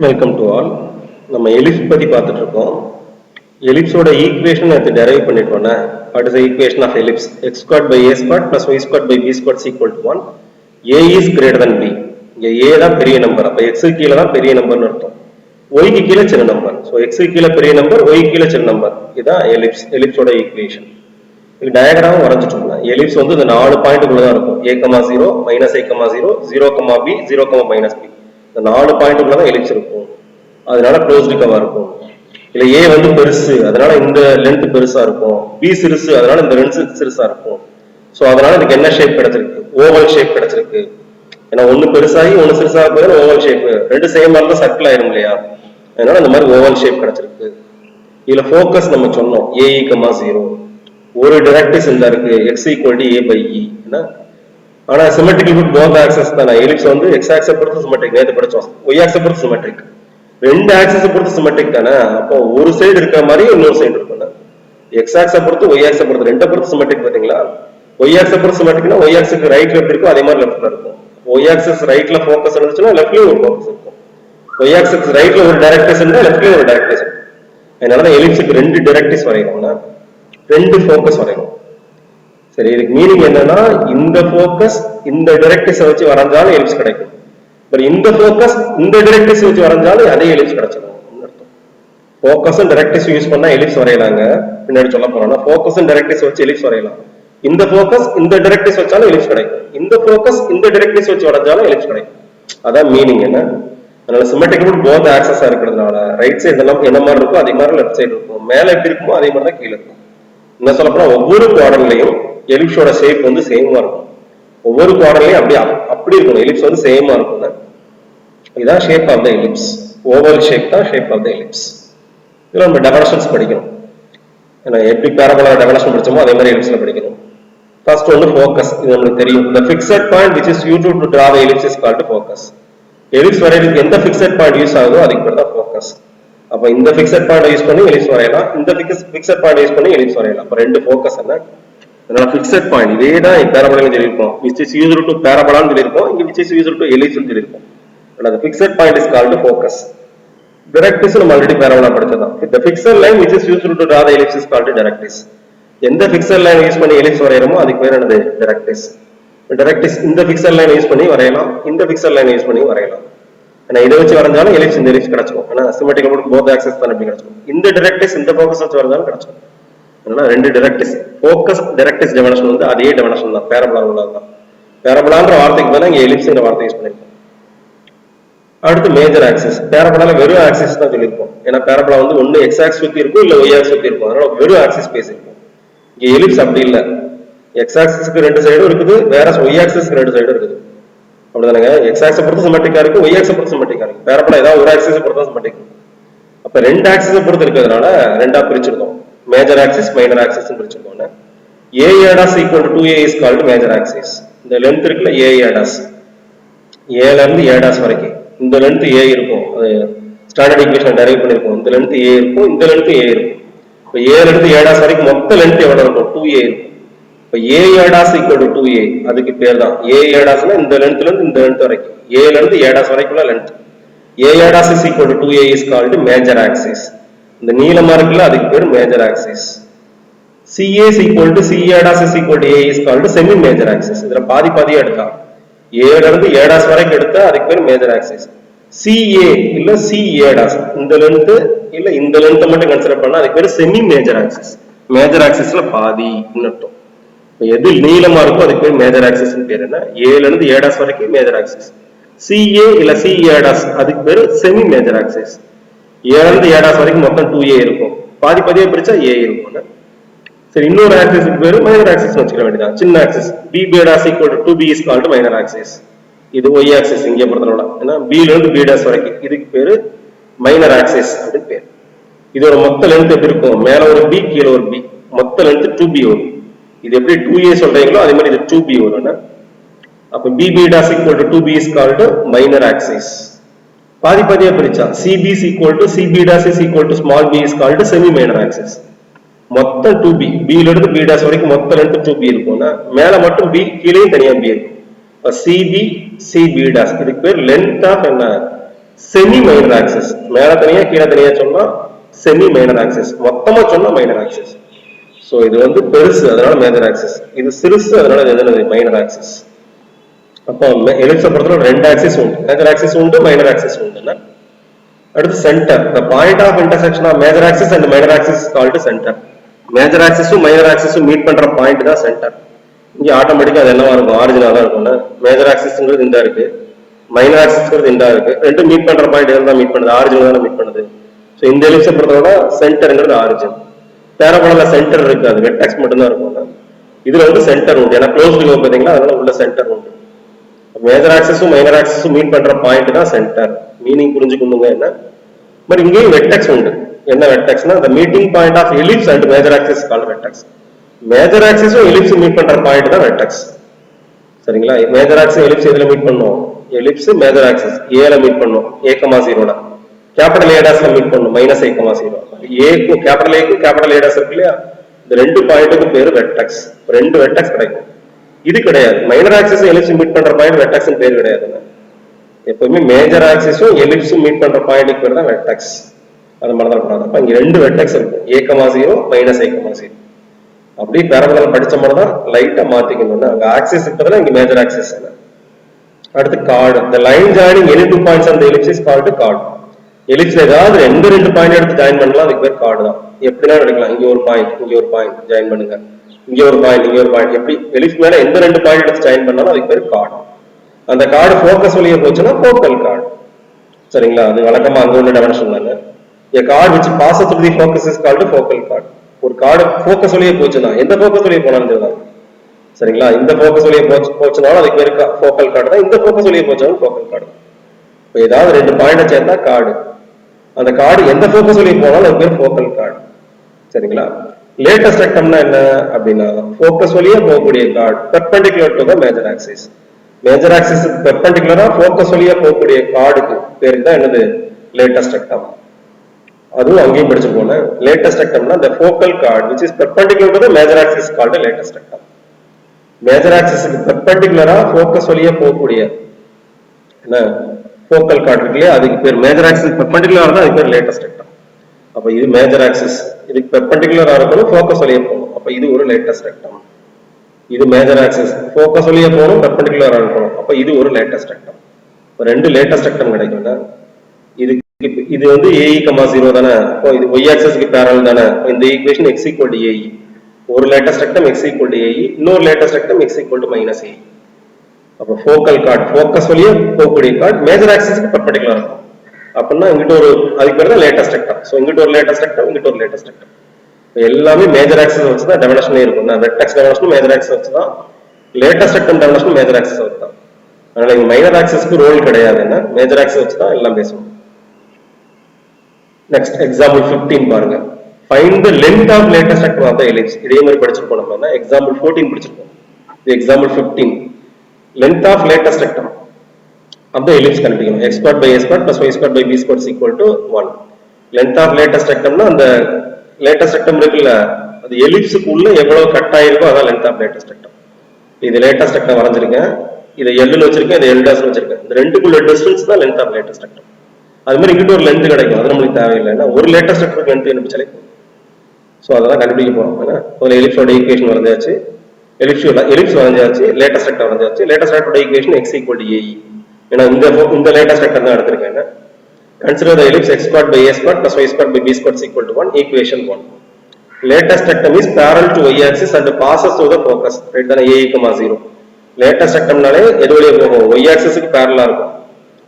Welcome to all. நம்ம ellipse பத்தி பார்த்துட்டு இருக்கோம். எலிப்ஸோட ஈக்குவேஷன் நேற்று டெரைவ் பண்ணிட்டோம்னா, what is the equation of ellipse? X square by a square plus y square by b square equal to 1. A is greater than b. இங்க a தான் பெரிய நம்பர், அப்ப எக்ஸுக்கு கீழே தான் பெரிய நம்பர்னு அர்த்தம். ஒய்க்கு கீழே சின்ன நம்பர். ஸோ எக்ஸுக்கு கீழே பெரிய நம்பர், ஒய்க்கு கீழே சின்ன நம்பர். இதுதான் எலிப்ஸோட ஈக்குவேஷன். இது டயக்ராம் வரைஞ்சிட்டோம்னா எலிப்ஸ் வந்து இந்த 4 பாயிண்ட்டுக்குள்ள தான் இருக்கும். a, 0, -a, 0, 0, b, 0, -b. இந்த 4 பாயிண்ட்டுக்குள்ள தான் எலிப்ஸ் இருக்கும். அதனால க்ளோஸ்டு கவா இருக்கும். இல்ல ஏ வந்து பெருசு, அதனால இந்த லென்த் பெருசா இருக்கும். பி சிறுசு, அதனால இந்த லென்த் சிறுசா இருக்கும். ஸோ அதனால இதுக்கு என்ன ஷேப் கிடைச்சிருக்கு? ஓவல் ஷேப் கிடைச்சிருக்கு. ஏன்னா ஒன்னு பெருசாகி ஒன்னு சிறுசாக போயிடும். ஓவல் ஷேப் ரெண்டு சேமா இருந்தா சர்க்கிள் ஆயிரும் இல்லையா? அதனால இந்த மாதிரி ஓவல் ஷேப் கிடைச்சிருக்கு. இதுல ஃபோக்கஸ் நம்ம சொன்னோம் a, 0. ஒரு டைரக்ட்ரிக்ஸ் இந்த இருக்கு x = a by e. ஆனா சிமெட்ரிக் வித் போத் ஆக்சஸ் தானே. எலிப்ஸ் வந்து x ஆக்சஸ் பொறுத்து சிமெட்ரிக், நேத்து படிச்சோம். y ஆக்சஸ் பொறுத்து சிமெட்ரிக், ரெண்டு ஆக்சஸ் பொறுத்து சிமெட்ரிக் தானே. அப்போ ஒரு சைடு இருக்கிற மாதிரி இன்னொரு சைடு இருக்கும். x ஆக்சஸ் பொறுத்து y ஆக்சஸ் பொறுத்து ரெண்டு பொறுத்து சிமெட்ரிக் பாத்தீங்களா? y ஆக்சஸ் பொறுத்து சிமெட்ரிக்னா y ஆக்சஸ்க்கு ரைட்ல எப்படி இருக்கோ அதே மாதிரி லெஃப்ட்ல இருக்கும். y ஆக்சஸ் ரைட்ல ஃபோக்கஸ் இருந்துச்சுன்னா லெஃப்ட்லயும் ஒரு ஃபோக்கஸ் இருக்கும். y ஆக்சஸ் ரைட்ல ஒரு டைரக்ட்ரிக்ஸ் இருந்தா லெஃப்ட்லயும் ஒரு டைரக்ட்ரிக்ஸ் இருக்கும். அதனால எலிப்ஸ்க்கு ரெண்டு டைரக்ட்ரிக்ஸ் வரையணும்னா ரெண்டு ஃபோக்கஸ் வரையணும். சரி, இதுக்கு மீனிங் என்னன்னா இந்த ஃபோக்கஸ் இந்த டைரக்ட்ரிக்ஸ் வச்சு வரைஞ்சாலும் எலிப்ஸ் கிடைக்கும். பட் இந்த ஃபோக்கஸ் இந்த டைரக்ட்ரிக்ஸ் வச்சு வரைஞ்சாலும் அதே எலிப்ஸ் கிடைச்சிடும். ஃபோக்கஸும் டைரக்ட்ரிக்ஸ் யூஸ் பண்ணா எலிப்ஸ் வரையலாங்க. பின்னாடி சொல்ல போறோம்னா ஃபோக்கஸும் டைரக்ட்ரிக்ஸ் வச்சு எலிப்ஸ் வரையலாம். இந்த ஃபோக்கஸ் இந்த டைரக்ட்ரிக்ஸ் வச்சாலும் எலிப்ஸ் கிடைக்கும். இந்த ஃபோக்கஸ் இந்த டைரக்ட்ரிக்ஸ் வச்சு வரைஞ்சாலும் எலிப்ஸ் கிடைக்கும். அதான் மீனிங் என்ன. அதனால சிமெட்ரிக் வித் போத் ஆக்சஸா இருக்கிறதுனால ரைட் சைடு என்ன மாதிரி இருக்கோ அதே மாதிரி லெஃப்ட் சைடு இருக்கும். மேல எப்படி இருக்குமோ அதே மாதிரி தான் கீழே இருக்கும். என்ன சொல்ல போனா ஒவ்வொரு குவாட்ரன்ட்லயும் எலிப்ஸோட ஷேப் வந்து சேமா இருக்கும். ஒவ்வொரு குவாட்ரன்ட்லயும் அப்படி இருக்கும். எலிப்ஸ் வந்து சேமா இருக்கும். இதான் shape of the ellipse. Oval shape தான் ஷேப் ஆஃப் த எலிப்ஸ். இதுல நம்ம டெஃபினிஷன்ஸ் படிக்கணும். ஏன்னா எப்படி பேரபோலா டெஃபினிஷன் படிச்சோமோ அதே மாதிரி எலிப்ஸ்ல படிக்கணும். ஃபர்ஸ்ட் வந்து ஃபோக்கஸ். இது நமக்கு தெரியும். the fixed point which is used to draw the ellipse is called focus. Ellipse வரையறதுக்கு எந்த ஃபிக்ஸட் பாயிண்ட் யூஸ் ஆகுதோ அதுக்கு பேர் தான் ஃபோக்கஸ். அப்ப இந்த ஃபிக்ஸட் பாயிண்ட் யூஸ் பண்ணி எலிப்ஸ் வரையலாம், இந்த ஃபிக்ஸட் பாயிண்ட் யூஸ் பண்ணி எலிப்ஸ் வரையலாம். அப்ப ரெண்டு ஃபோக்கஸ் என்ன. அதனால ஃபிக்ஸட் பாயிண்ட் இதே தான் பேரபோலான்னு சொல்லியிருக்கோம். which is used to பேரபோலான்னு சொல்லியிருக்கோம். இங்க which is used to ellipse ன்னு சொல்லியிருக்கோம். the fixed point is called focus. Directrix நம்ம ஆல்ரெடி பேரபோலா படிச்சதான். the fixed line which is used to draw the ellipse is called directrix. எந்த fixed line use பண்ணி ellipse வரையறோமோ அதுக்கு பேர் என்னது? directrix. directrix இந்த fixed line யூஸ் பண்ணி வரையலாம், இந்த fixed line யூஸ் பண்ணி வரையலாம். ஆனா இதை வச்சு வரைஞ்சாலும் எலிப்ஸ் இந்த எலிப்ஸ் கிடைச்சிடும். ஆனா சிமெட்ரிக் வித் போத் ஆக்சஸ் தான் எப்படி கிடைச்சிடும். இந்த directrix இந்த ஃபோக்கஸ் வச்சு வரைஞ்சாலும் கிடைச்சிடும். அதனால ரெண்டு directrix. ஃபோக்கஸ் directrix டெஃபினிஷன் வந்து அதே டெஃபினிஷன் தான், பேரபோலா உள்ளதுதான். பேரபோலான்ற வார்த்தைக்கு பதிலா இங்க எலிப்ஸ்ங்கிற வார்த்தை யூஸ் பண்ணிருக்கோம். அடுத்து மேஜர் ஆக்சிஸ். பேரபோலால வெறும் ஆக்சிஸ் தான் சொல்லியிருக்கோம். ஏன்னா பேரபோலா வந்து ஒன்னு எக்ஸ் ஆக்சிஸ் சுத்தி இருக்கும், இல்ல ஒய் ஆக்சிஸ் சுத்தி இருக்கும். அதனால வெறும் ஆக்சிஸ் பேசியிருக்கோம். இங்க எலிப்ஸ் அப்படி இல்ல. எக்ஸ் ஆக்சிஸ்க்கு ரெண்டு சைடும் இருக்குது, வேற ஒய் ஆக்சிஸ்க்கு ரெண்டு சைடும் இருக்குது. அப்படிதானங்க? எக்ஸ் ஆக்சிஸ் பொறுத்து சிமெட்ரிக்கா இருக்கு, ஒய் ஆக்சிஸ் பொறுத்து சிமெட்ரிக்கா இருக்கு. பேரபோலா ஏதாவது ஒரு ஆக்சிஸ் பொறுத்து தான் சிமெட்ரிக். அப்ப ரெண்டு ஆக்சிஸ் பொறுத்து இருக்கிறதுனால ரெண்டா பிரிச்சிருக்கோம். மேஜர் ஆக்சிஸ், மைனர் ஆக்சிஸ் பிரிச்சிருக்கோம். a ADAS equal to 2a is called major axis. இந்த லென்த் இருக்குல்ல a ADAS, a ல இருந்து ADAS வரைக்கும் இந்த லென்த் a இருக்கும். அது ஸ்டாண்டர்ட் ஈக்குவேஷன் டெரைவ் பண்ணிருக்கோம். இந்த லென்த் a இருக்கும், இந்த லென்த் a இருக்கும். இப்போ a ல இருந்து ADAS வரைக்கும் மொத்த லென்த் எவ்வளவு இருக்கும்? 2a இருக்கும். இப்போ a ADAS equal to 2a, அதுக்கு பேர் தான் a ADAS னா இந்த லென்த்ல இருந்து இந்த லென்த் வரைக்கும், a ல இருந்து ADAS வரைக்குள்ள length. a ADAS is equal to 2a is called major axis. இந்த நீளமா இருக்குல்ல அதுக்கு பேர் major axis. CA is equal to C ADAS is equal to A is called semi major axis. இதுல பாதி பாதியா எடுத்தா A ல இருந்து ADAS வரைக்கும் எடுத்தா அதுக்கு பேர் மேஜர் ஆக்சிஸ். CA இல்ல C ADAS இந்த லென்த் இல்ல இந்த லென்த் மட்டும் கன்சிடர் பண்ணா அதுக்கு பேர் செமி மேஜர் ஆக்சிஸ். மேஜர் ஆக்சிஸ்ல பாதி அர்த்தம். எது நீளமா இருக்கோ அதுக்கு பேர் மேஜர் ஆக்சிஸ் பேர் என்ன? A ல இருந்து ADAS வரைக்கும் மேஜர் ஆக்சிஸ். CA இல்ல C ADAS அதுக்கு பேர் செமி மேஜர் ஆக்சிஸ். A ல இருந்து ADAS வரைக்கும் மொத்தம் 2a இருக்கும். பாதி பாதியா பிரிச்சா A இருக்கும். சரி, இன்னொரு ஆக்சிஸ்க்கு பேரு மைனர் ஆக்சிஸ் வச்சுக்க வேண்டியதான். சின்ன axis b ADAS equal to 2b is called minor axis. இது y ஆக்சிஸ் இங்கே பொறுத்தவரை. ஏன்னா b ல இருந்து b' வரைக்கும் இதுக்கு பேரு மைனர் ஆக்சிஸ் அப்படின்னு பேர். இதோட மொத்த லென்த் எப்படி இருக்கும்? மேல ஒரு b, கீழே ஒரு b, மொத்த லென்த் 2b வரும். இது எப்படி 2a சொல்றீங்களோ அதே மாதிரி இது 2b வரும். அப்ப b ADAS equal to 2b is called minor axis. பாதி பாதியா பிரிச்சா cb is equal to cb ADAS is equal to small b is called semi minor axis. மொத்தம் 2b, b ல இருந்து b' வரைக்கும் மொத்த லென்த் 2b இருக்கும்னா மேல மட்டும் b, கீழே தனியா b இருக்கும். CB CB' இதுக்கு பேர் லென்த் ஆஃப் என்ன? Semi minor axis. மேல தனியா கீழே தனியா சொன்னா செமி மைனர் ஆக்சிஸ், மொத்தமா சொன்னா மைனர் ஆக்சிஸ். சோ இது வந்து பெருசு, அதனால மேஜர் ஆக்சிஸ். இது சிறுசு, அதனால இது மைனர் ஆக்சிஸ். அப்போ எலிப்ஸை பொறுத்தவரை ரெண்டு ஆக்சிஸ் உண்டு, மேஜர் ஆக்சிஸ் உண்டு, மைனர் ஆக்சிஸ் உண்டு. அடுத்து centre. the point of intersection of major axis and minor axis is called center. Major ஆக்சிஸும் மைனர் ஆக்சிஸும் மீட் பண்ற பாயிண்ட் தான் சென்டர். இங்க ஆட்டோமேட்டிக்கா அது என்னவா இருக்கும், ஆரிஜினா தான் இருக்கும்ல. மேஜர் ஆக்சிஸ்ங்கிறது இந்த இருக்கு, மைனர் ஆக்சிஸ்ங்கிறது இந்த இருக்கு. ரெண்டு மீட் பண்ற பாயிண்ட் எதுல தான் மீட் பண்ணுது, ஆரிஜின் தான் மீட் பண்ணுது. ஸோ இந்த எலிப்ஸை பொறுத்தவரை சென்டர்ங்கிறது ஆரிஜின். பேரபோலால சென்டர் இருக்காது, வெர்டெக்ஸ் மட்டும் தான் இருக்கும். இதுல வந்து சென்டர் உண்டு, ஏன்னா க்ளோஸ்டு லூப் பாத்தீங்களா, அதனால உள்ள சென்டர் உண்டு. மேஜர் ஆக்சிஸும் மைனர் ஆக்சிஸும் மீட் பண்ற பாயிண்ட் தான் சென்டர். மீனிங் புரிஞ்சுக்கணுங்க என்ன. பட் இங்கேயும் வெர்டெக்ஸ் உண்டு. என்ன வெர்டெக்ஸ்னா the meeting point of ellipse and major axis called vertex. Major ஆக்சிஸும் எலிப்ஸ் மீட் பண்ற பாயிண்ட் தான் வெர்டெக்ஸ். சரிங்களா? மேஜர் ஆக்சிஸ் எலிப்ஸ் எதுல மீட் பண்ணும், எலிப்ஸ் மேஜர் ஆக்சிஸ் ஏல மீட் பண்ணும், a,0ல. கேபிட்டல் A டாஸ்ல மீட் பண்ணும், -a,0. ஏக்கும் கேபிட்டல் ஏக்கும் கேபிட்டல் A டாஸ் இருக்கு இல்லையா, இந்த ரெண்டு பாயிண்ட்டுக்கு பேரு வெர்டெக்ஸ். ரெண்டு வெர்டெக்ஸ் கிடைக்கும். இது கிடையாது, மைனர் ஆக்சிஸ் எலிப்ஸ் மீட் பண்ற பாயிண்ட் வெர்டெக்ஸ் பேர் கிடையாது. எப்பவுமே மேஜர் ஆக்சிஸும் எலிப்ஸும் மீட் பண்ற பாயிண்ட்டுக்கு பேர் தான் வெர்டெக்ஸ். அது மறந்துடக்கூடாது. அப்ப இங்க ரெண்டு வெர்டெக்ஸ் இருக்கும், a,0 -a,0. அப்படி பேரபோலா படிச்ச மாதிரி தான் லைட்டா மாத்திக்கணும். அங்க ஆக்சிஸ் இருக்கிறதுல இங்க மேஜர் ஆக்சிஸ். அடுத்து card. the line joining any two points on the ellipse is called chord. எலிப்ஸ்ல ஏதாவது எந்த ரெண்டு பாயிண்ட் எடுத்து ஜாயின் பண்ணலாம், அதுக்கு பேர் கார்டு தான். எப்படிதான் எடுக்கலாம், இங்க ஒரு பாயிண்ட் இங்க ஒரு பாயிண்ட் ஜாயின் பண்ணுங்க, இங்க ஒரு பாயிண்ட் இங்க ஒரு பாயிண்ட், எப்படி எலிப்ஸ் மேல எந்த ரெண்டு பாயிண்ட் எடுத்து ஜாயின் பண்ணாலும் அதுக்கு பேர் கார்டு. அந்த கார்டு ஃபோக்கஸ் வழியே போச்சுன்னா ஃபோக்கல் கார்டு. சரிங்களா? அது வழக்கமா அங்க உள்ள டெஃபினிஷன் தாங்க. a card which passes through the focus is called focal card. ஒரு கார்டு ஃபோக்கஸ் வழியே போச்சுன்னா, எந்த ஃபோக்கஸ் வழியே போனாலும் சரிதான். சரிங்களா? இந்த ஃபோக்கஸ் வழியே போச்சுனாலும் அதுக்கு பேர் ஃபோக்கல் கார்டு தான், இந்த ஃபோக்கஸ் வழியே போச்சாலும் ஃபோக்கல் கார்டு. இப்போ ஏதாவது ரெண்டு பாயிண்ட் சேர்ந்தா கார்டு. அந்த கார்டு எந்த ஃபோக்கஸ் வழியே போனாலும் அது பேர் ஃபோக்கல் கார்டு. சரிங்களா? லேட்டஸ்ட் ரெக்டம்னா என்ன அப்படின்னா, ஃபோக்கஸ் வழியே போகக்கூடிய chord perpendicular to the major axis. Major axis பெர்பெண்டிகுலரா ஃபோக்கஸ் வழியா போகக்கூடிய கார்டுக்கு பேரு தான் என்னது, லேட்டஸ்ட் ரெக்டம். அதுவும் அங்கேயும் படிச்சு போன latest ரெக்டம்னா the focal chord which is perpendicular to the major axis is called a latest rectum. Major ஆக்சிஸ்க்கு பெர்பெண்டிகுலரா ஃபோக்கஸ் வழியா போகக்கூடிய என்ன ஃபோக்கல் கார்டு இருக்கு இல்லையா, அதுக்கு பேர் மேஜர் ஆக்சிஸ் பெர்பெண்டிகுலரா தான் அதுக்கு பேர் லேட்டஸ்ட் ரெக்டம். அப்ப இது மேஜர் ஆக்சிஸ், இதுக்கு பெர்பெண்டிகுலரா இருக்கணும், ஃபோக்கஸ் வழியா போகணும். அப்ப இது ஒரு லேட்டஸ்ட் ரெக்டம். இது மேஜர் ஆக்சிஸ், ஃபோக்கஸ் வழியா போகணும், பெர்பெண்டிகுலரா இருக்கணும். அப்ப இது ஒரு லேட்டஸ்ட் ரெக்டம். ரெண்டு லேட்டஸ்ட் ரெக்டம் கிடைக்கும்ல. இது வந்து AE,0 தானே, அப்போ இது y ஆக்சிஸ்க்கு பேரலல் தானே. இந்த ஈக்குவேஷன் x = AE. ஒரு லேட்டஸ்ட் ரெக்டம் x = AE, இன்னொரு லேட்டஸ்ட் ரெக்டம் x = -AE. அப்ப ஃபோக்கல் கார்டு ஃபோக்கஸ் வழியா போகக்கூடிய கார்டு மேஜர் ஆக்சிஸ்க்கு பெர்பெண்டிகுலரா இருக்கும். அப்படின்னா இங்கிட்ட ஒரு அதுக்கு பேர் தான் லேட்டஸ்ட் ரெக்டம். சோ இங்கிட்ட ஒரு லேட்டஸ்ட் ரெக்டம், இங்கிட்ட ஒரு லேட்டஸ்ட் ரெக்டம். எல்லாமே மேஜர் ஆக்சிஸ் வச்சு தான் டெஃபினிஷனே இருக்கும். வெர்டெக்ஸ் டெஃபினிஷன் மேஜர் ஆக்சிஸ் வச்சு தான், latest rectum definition major axis வச்சு தான். அதனால இங்க மைனர் ஆக்சிஸ்க்கு ரோல் கிடையாது, என்ன மேஜர் ஆக்சிஸ் வச்சு தான் எல்லாம் பேசுவோம். Next example 15 பாருங்க. Find the length of latest rectum of the ellipse. இதே மாதிரி படிச்சிருப்போம் நம்ம. என்ன example 14 படிச்சிருப்போம். இது example 15. Length of latest rectum of the ellipse கண்டுபிடிக்கணும். x squared by a squared plus y squared by b squared is equal to 1. Length of latest rectumனா அந்த latest rectum இருக்குல்ல, அது ellipseக்கு உள்ள எவ்வளவு கட் ஆயிருக்கோ அதான் length of latest rectum. இது latest rectum வரைஞ்சிருக்கேன், இதை L ன்னு வச்சிருக்கேன், இதை L dash ன்னு வச்சிருக்கேன். இந்த ரெண்டுக்குள்ள டிஸ்டன்ஸ் தான் length of latest rectum. அது மாதிரி இங்கிட்ட ஒரு லென்த் கிடைக்கும், அது நம்மளுக்கு தேவையில்லை. ஏன்னா ஒரு லேட்டஸ்ட் ரெக்டருக்கு லென்த் கண்டுபிடிச்சாலே போதும். ஸோ அதெல்லாம் கண்டுபிடிக்க போறோம். ஏன்னா ஒரு எலிப்ஸோட ஈக்குவேஷன் வரைஞ்சாச்சு, எலிப்ஸ் வரைஞ்சாச்சு, லேட்டஸ்ட் ரெக்டர் வரைஞ்சாச்சு. லேட்டஸ்ட் ரெக்டரோட ஈக்குவேஷன் x = AE. ஏன்னா இந்த லேட்டஸ்ட் ரெக்டர் தான் எடுத்திருக்கேன். Consider the ellipse x squared by a squared plus y squared by b squared is equal to 1. Equation 1. Latest rectum is parallel to y axis and passes through the focus. Right தானே, AE,0. Latest ரெக்டம்னாலே எது வழியா போகும், y axisக்கு parallel இருக்கும்.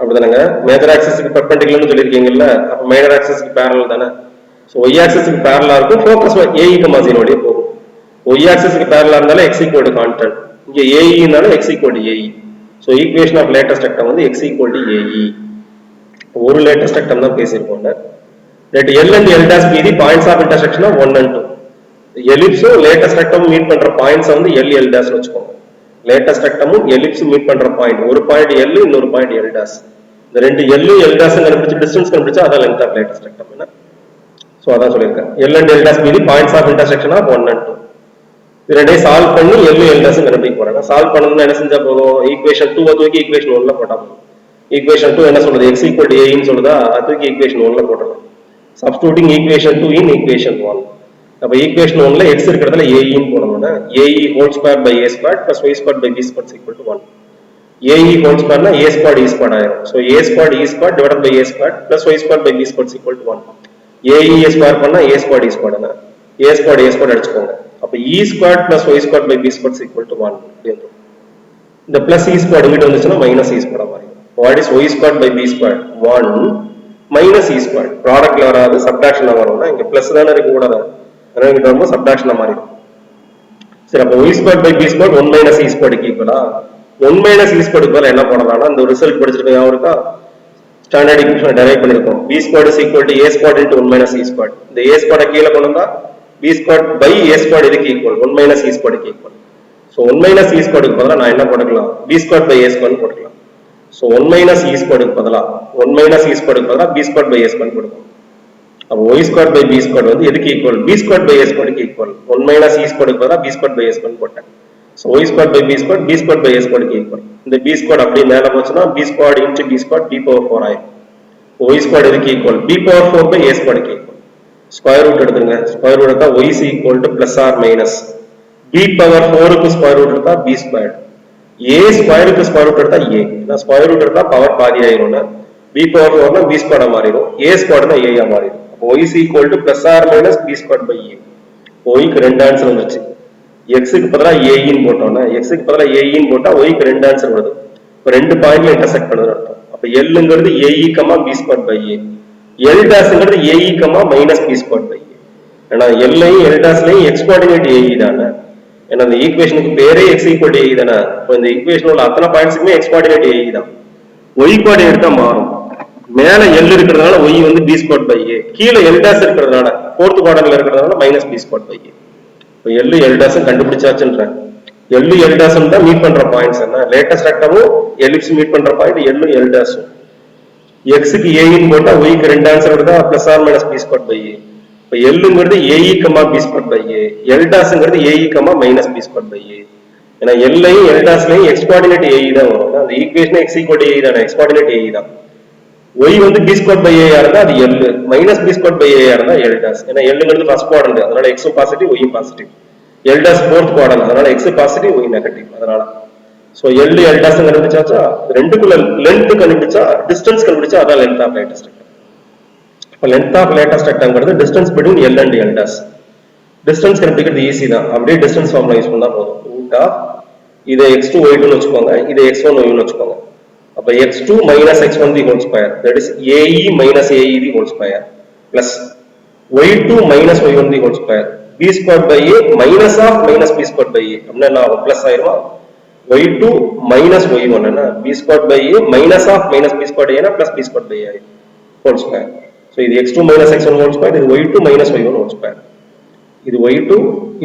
அப்படிதானங்க. Major ஆக்சிஸ்க்கு பெர்பெண்டிகுலர்னு சொல்லிருக்கீங்கல்ல, அப்ப minor ஆக்சிஸ்க்கு parallel தானே. So y ஆக்சிஸ்க்கு பேரலலா இருக்கும், focus AE,0 வழியா போகும். y ஆக்சிஸ்க்கு பேரலலா இருந்தாலே x = கான்ஸ்டன்ட், இங்க AE னால x = AE. So equation of latus rectum வந்து x = AE. ஒரு லேட்டஸ்ட் ரெக்டம் தான் பேசியிருக்கோம். let L and L dash be the points of intersection of 1 and 2. எலிப்ஸும் லேட்டஸ்ட் ரெக்டம் மீட் பண்ற பாயிண்ட்ஸ் வந்து L L dash வச்சுக்கோங்க. Latus ரெக்டமும் எலிப்ஸும் மீட் பண்ற பாயிண்ட், ஒரு பாயிண்ட் L, இன்னொரு பாயிண்ட் L dash. இந்த ரெண்டு L L dash கண்டுபிடிச்சு டிஸ்டன்ஸ் கண்டுபிடிச்சா அதான் லெங்த் ஆஃப் லேட்டஸ்ட் ரெக்டம். என்ன சோ அதான் சொல்லிருக்கேன். L and L dash be the points of intersection of 1 and 2. இது ரெண்டையும் சால்வ் பண்ணி L L dash கண்டுபிடிக்க போறாங்க. சால்வ் பண்ணனும்னா என்ன செஞ்சா போதும், ஈக்குவேஷன் 2 தூக்கி ஈக்குவேஷன் 1ல போட்டா போதும். ஈக்குவேஷன் 2 என்ன சொல்றது x equal to a ன்னு சொல்லுதா அதுக்கு ஈக்குவேஷன் 1ல போட்டுறோம் சப்ஸ்டிட்யூட்டிங் ஈக்குவேஷன் 2 in ஈக்குவேஷன் 1 அப்ப ஈக்குவேஷன் 1ல x இருக்கிறதுல a ன்னு போடணும்னா ae whole square by a square plus y square by b square equal to 1 ae whole square na a square e square ஆயிரும் so a square e square divided by a square plus y square by b square equal to 1 ae square பண்ணா a square e square னா a square அடிச்சுக்கோங்க அப்ப e square plus y square by b square equal to 1 அப்படிங்கிறோம் இந்த plus e square இங்கிட்ட வந்துச்சுன்னா minus e square மாறிடும் what is y square by b square 1 minus e square ப்ராடக்ட்ல வராது சப்ட்ராக்ஷன்ல வரும்னா இங்க பிளஸ் தான இருக்கு கூடாது அதனால இங்க வரும்போது சப்ட்ராக்ஷன்ல மாறிடும் சரி அப்ப y square by b square 1 minus e square க்கு ஈக்குவலா 1 minus e square க்கு பதிலா என்ன பண்ணலாம்னா இந்த ரிசல்ட் படிச்சிருக்கோம் யாவும் இருக்கா ஸ்டாண்டர்ட் ஈக்குவேஷன் டெரைவ் பண்ணிருக்கோம் b square is equal to a square into 1 minus e square இந்த a square கீழ கொண்டு வந்தா b square by a square இதுக்கு ஈக்குவல் 1 minus e square க்கு equal so 1 minus e square க்கு பதிலா நான் என்ன போட்டுக்கலாம் b square by a square போட்டுக்கலாம் சோ 1 minus e square க்கு பதிலா 1 minus e square க்கு பதிலா b square by a square போடுவோம் அப்ப y square by b square வந்து எதுக்கு equal b square by a square க்கு ஈக்குவல் 1 minus e square க்கு பதிலா b square by a square போட்டேன் so y square by b square by a square க்கு equal இந்த b square அப்படியே மேல போச்சுனா b square into b square b power 4 ஆயிடும் y square இதுக்கு equal b power 4 by a square க்கு equal square root எடுத்துங்க ஸ்கொயர் ரூட் எடுத்தா y is equal to plus or minus b power 4 க்கு square root எடுத்தா b square a square க்கு square root எடுத்தா a நான் square root எடுத்தா power பாதி ஆயிரும்னா b power 4 னா b square மாறிடும் a square னா a மாறிடும் y is equal to plus or minus b square by a y க்கு ரெண்டு ஆன்சர் வந்துச்சு x க்கு பதிலா a ன்னு போட்டோம்னா x க்கு பதிலா a ன்னு போட்டா y க்கு ரெண்டு ஆன்சர் வருது இப்ப ரெண்டு பாயிண்ட்ல இன்டர்செக்ட் பண்ணுதுன்னு அர்த்தம் அப்ப l ங்கிறது ae, b square by a l dash ங்கிறது ae, minus b square by a ஏன்னா l ஐயும் l dash லையும் x கோஆர்டினேட் ae தானே ஏன்னா இந்த ஈக்குவேஷனுக்கு பேரே x equal to ae தானே இப்போ இந்த ஈக்குவேஷன்ல உள்ள அத்தனை பாயிண்ட்ஸ்க்குமே x கோஆர்டினேட் ae தான் y கோஆர்டினேட் தான் மாறும் மேல l இருக்கிறதுனால y வந்து b square by a கீழ l dash இருக்கிறதுனால fourth quadrantல இருக்கிறதுனால minus b square by a இப்போ l l dash கண்டுபிடிச்சாச்சுன்றேன் l l dash தான் மீட் பண்ற பாயிண்ட்ஸ் என்ன லேட்டஸ்ட் ரெக்டமும் எலிப்ஸ் மீட் பண்ற point l l dash x க்கு a ன்னு போட்டா y க்கு ரெண்டு ஆன்சர் வருதா plus or minus b square by a இப்போ l ங்கிறது ae, b square by a l dash ங்கிறது ae, minus b square by a ஏன்னா l ஐயும் l dash லையும் x கோஆர்டினேட் ae தான் வரும் அந்த equation x equal to ae தானே x கோஆர்டினேட் ae தான் y வந்து b square by a இருந்தா அது l minus b square by a இருந்தா l dash ஏன்னா l ங்கிறது ஃபர்ஸ்ட் குவாட்ரண்ட் அதனால x positive y positive l dash fourth quadrant அதனால x பாசிட்டிவ் y நெகட்டிவ் அதனால சோ l dash கண்டுபிடிச்சாச்சா ரெண்டுக்குள்ள லெந்த் கண்டுபிடிச்சா டிஸ்டன்ஸ் கண்டுபிடிச்சா அதான் லெந்த் ஆஃப் லேட்டஸ்ட் ரெக்டம் அப்ப லெந்த் ஆஃப் லேட்டஸ்ட் ரெக்டம்ங்கிறது distance between l and l dash distance கண்டுபிடிக்கிறது ஈஸி தான் அப்படியே டிஸ்டன்ஸ் ஃபார்முலா யூஸ் பண்ணா போதும் ரூட் ஆஃப் இதை x2 y2 னு வெச்சுக்கோங்க இதை x1 y1 னு வெச்சுக்கோங்க அப்ப x2 minus x1 the whole square that is ae minus ae the whole square plus y2 minus y1 the whole square b square by a minus of minus b square by a அப்படினா என்ன plus ஆயிருமா y2 minus y1 என்ன b square by a minus of minus b square by a plus b square by a whole square so இது x2 minus x1 whole square இது y2 minus y1 whole square இது y2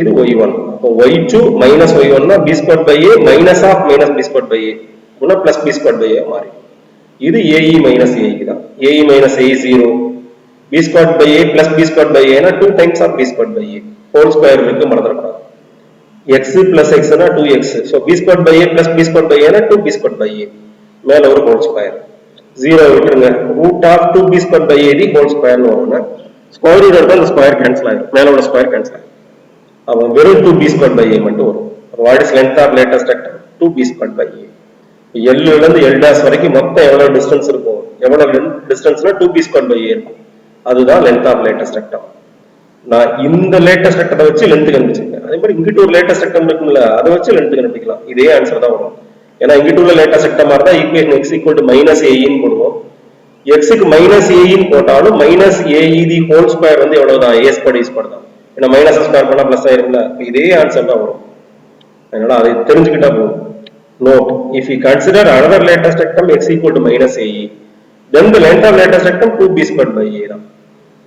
இது y1 அப்ப y2 minus y1 னா b square by a minus of minus b square by a உள்ள plus b square by a மாறி இது ae minus ae தான் ae minus ae 0 b square by a plus b square by a னா 2 times of b square by a whole square இருக்கு மறந்துடக்கூடாது x plus x னா 2x so b square by a plus b square by a னா 2b square by a மேல ஒரு whole square 0 விட்டுருங்க root of 2b square by a the whole square னு வரும்னா square root எடுத்தா அந்த square cancel ஆயிடும் மேல உள்ள ஸ்கொயர் கேன்சல் ஆயிடும் அப்ப வெறும் 2b square by a மட்டும் வரும் அப்ப what is length of latest rectangle 2b square by a l ல இருந்து l dash வரைக்கும் மொத்தம் எவ்வளவு டிஸ்டன்ஸ் இருக்கும் எவ்வளவு டிஸ்டன்ஸ்னா 2b square by a இருக்கும் அதுதான் length of latest rectangle நான் இந்த லேட்டஸ்ட் ரெக்டத்தை வச்சு லெந்த் கண்டுபிடிச்சேன் அதே மாதிரி இங்கிட்ட ஒரு லேட்டஸ்ட் ரெக்டம் இருக்கும்ல அதை வச்சு லெந்த் கண்டுபிடிக்கலாம் இதே ஆன்சர் தான் வரும் ஏன்னா இங்கிட்ட உள்ள லேட்டஸ்ட் ரெக்டமா இருந்தா equation x equal to minus ae ன்னு போடுவோம் x க்கு minus ae ன்னு போட்டாலும் minus ae the whole square வந்து எவ்வளவுதான் a square e square தான் ஏன்னா மைனஸ் ஸ்கொயர் பண்ணா பிளஸ் ஆயிரும்ல இதே ஆன்சர் தான் வரும் அதனால அதை தெரிஞ்சுக்கிட்டா போதும் note if we consider another latest rectum x equal to minus ae then the length of latest rectum 2b square by a தான்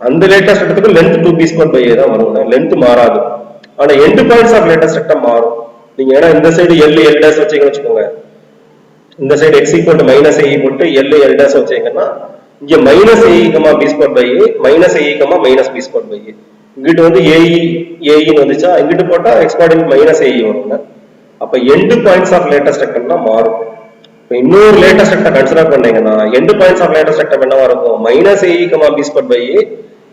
அந்த latest rectum length 2b square by a தான் வரும் length மாறாது ஆனா end points of latest rectum மாறும் நீங்க ஏன்னா இந்த சைடு l l dash வச்சீங்கன்னு வெச்சுக்கோங்க இந்த side x equal to minus ae போட்டு l l dash வச்சீங்கன்னா இங்க minus ae, b square by a minus ae, minus b square by a இங்கிட்டு வந்து ae ன்னு வந்துச்சா இங்கிட்டு போட்டா x coordinate minus ae வரும்னா அப்ப end points of latest rectum தான் மாறும் இப்போ இன்னொரு லேட்டஸ்ட் ரெக்டம் கன்சிடர் பண்ணீங்கன்னா end points of latus rectum என்னவா இருக்கும் minus a e comma b square by a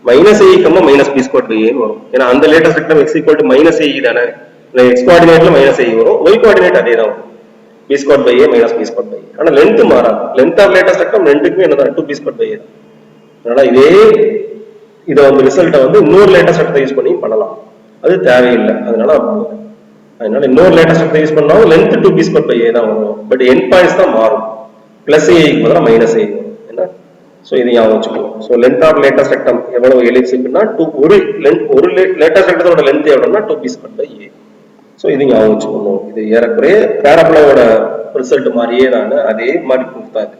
minus a e comma minus b square by ஏன்னு வரும். ஏன்னா அந்த latus rectum x equal to minus a e தானே, எக்ஸ் கோஆர்டினேட்ல மைனஸ் ஏஇ வரும், ஒய் கோஆர்டினேட் அதே தான் வரும், b square by a minus b square by a. ஆனால் லென்த் மாறாது, லென்த் ஆஃப் லேட்டஸ்ட் ரெக்டம் ரெண்டுக்குமே என்னதான் 2 ஸ்கொயர் பை ஏ தான். அதனால இதை வந்து ரிசல்ட்டை வந்து இன்னொரு லேட்டஸ்ட் ரெக்டத்தை யூஸ் பண்ணி பண்ணலாம், அது தேவையில்லை. அதனால இன்னொரு லேட்டஸ்ட் ரெக்டத்தை யூஸ் பண்ணாலும் லென்த் 2 ஸ்கொயர் பை ஏ தான் வரும், பட் எண்ட் பாயிண்ட்ஸ் தான் மாறும், பிளஸ் ஏக்கு பதிலாக மைனஸ் ஏ வரும். என்ன ஸோ இது ஞாபகம் வச்சுக்கணும். So length of latus rectum எவ்வளவு எலிப்ஸ் இருக்குன்னா ஒரு லேட்டஸ்ட் ரெக்டத்தோட லென்த் எவ்வளோன்னா 2 ஸ்கொயர் பை ஏ. ஸோ இது ஞாபகம் வச்சுக்கணும். இது ஏறக்குறைய பேரபோலாவோட ரிசல்ட் மாதிரியே தான், அதே மாதிரி ப்ரூஃப் தான் இது.